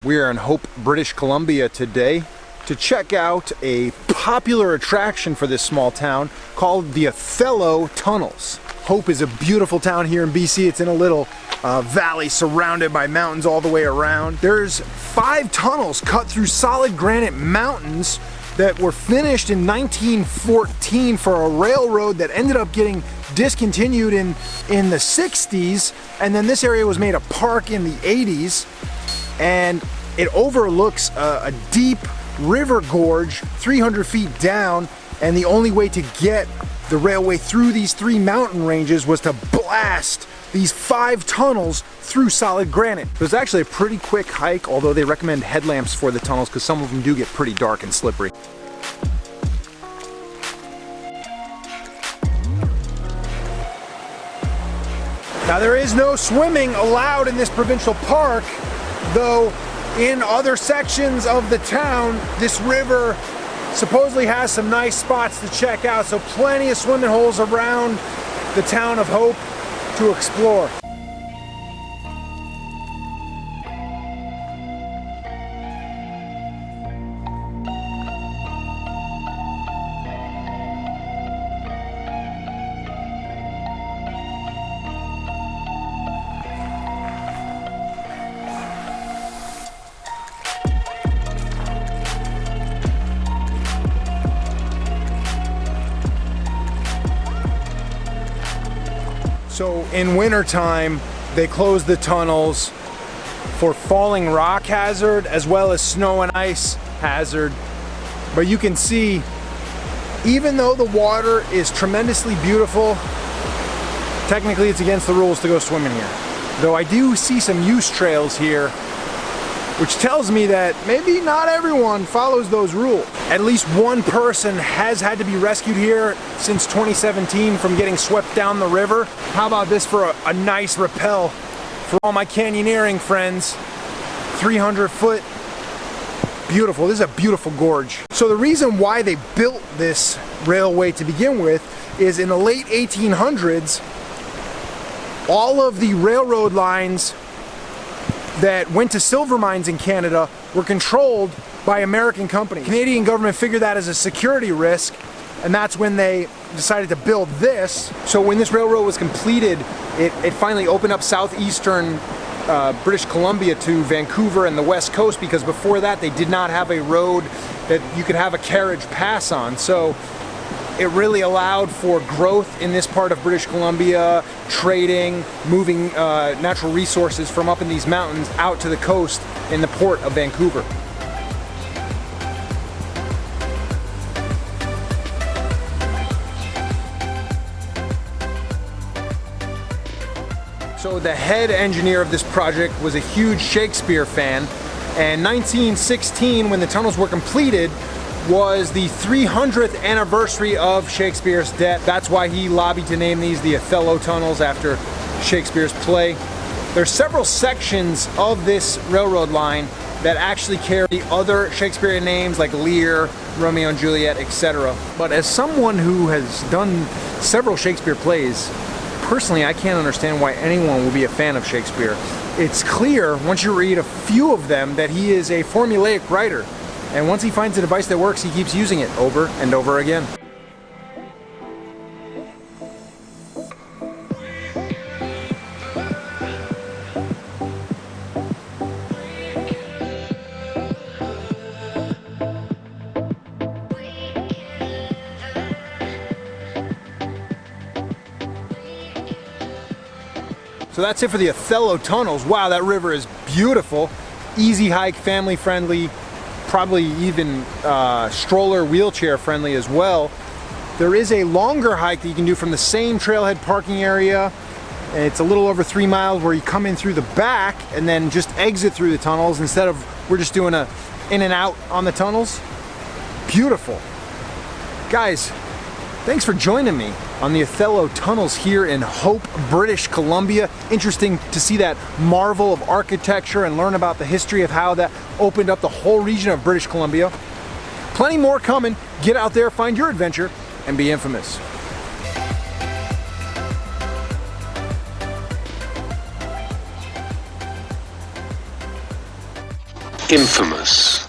We are in Hope, British Columbia today to check out a popular attraction for this small town called the Othello Tunnels. Hope is a beautiful town here in BC. It's in a little valley surrounded by mountains all the way around. There's 5 tunnels cut through solid granite mountains that were finished in 1914 for a railroad that ended up getting discontinued in the 60s, and then this area was made a park in the 80s. And it overlooks a deep river gorge 300 feet down, and the only way to get the railway through these 3 mountain ranges was to blast these 5 tunnels through solid granite. It was actually a pretty quick hike, although they recommend headlamps for the tunnels because some of them do get pretty dark and slippery. Now, there is no swimming allowed in this provincial park, though in other sections of the town, this river supposedly has some nice spots to check out, so plenty of swimming holes around the town of Hope to explore. So in wintertime, they close the tunnels for falling rock hazard as well as snow and ice hazard. But you can see, even though the water is tremendously beautiful, technically it's against the rules to go swimming here. Though I do see some use trails here, which tells me that maybe not everyone follows those rules. At least one person has had to be rescued here since 2017 from getting swept down the river. How about this for a nice rappel for all my canyoneering friends? 300 foot, beautiful. This is a beautiful gorge. So the reason why they built this railway to begin with is in the late 1800s, all of the railroad lines that went to silver mines in Canada were controlled by American companies. The Canadian government figured that as a security risk, and that's when they decided to build this. So when this railroad was completed, it finally opened up southeastern British Columbia to Vancouver and the West Coast, because before that they did not have a road that you could have a carriage pass on. So it really allowed for growth in this part of British Columbia, trading, moving natural resources from up in these mountains out to the coast in the port of Vancouver. So the head engineer of this project was a huge Shakespeare fan, and 1916, when the tunnels were completed, was the 300th anniversary of Shakespeare's death. That's why he lobbied to name these the Othello Tunnels after Shakespeare's play. There's several sections of this railroad line that actually carry other Shakespearean names like Lear, Romeo and Juliet, etc. But as someone who has done several Shakespeare plays, personally I can't understand why anyone would be a fan of Shakespeare. It's clear once you read a few of them that he is a formulaic writer. And once he finds a device that works, he keeps using it over and over again. So that's it for the Othello Tunnels. Wow, that river is beautiful. Easy hike, family friendly. Probably even stroller wheelchair friendly as well. There is a longer hike that you can do from the same trailhead parking area. It's a little over 3 miles, where you come in through the back and then just exit through the tunnels instead of we're just doing a in and out on the tunnels. Beautiful. Guys, thanks for joining me on the Othello Tunnels here in Hope, British Columbia. Interesting to see that marvel of architecture and learn about the history of how that opened up the whole region of British Columbia. Plenty more coming. Get out there, find your adventure, and be infamous. Infamous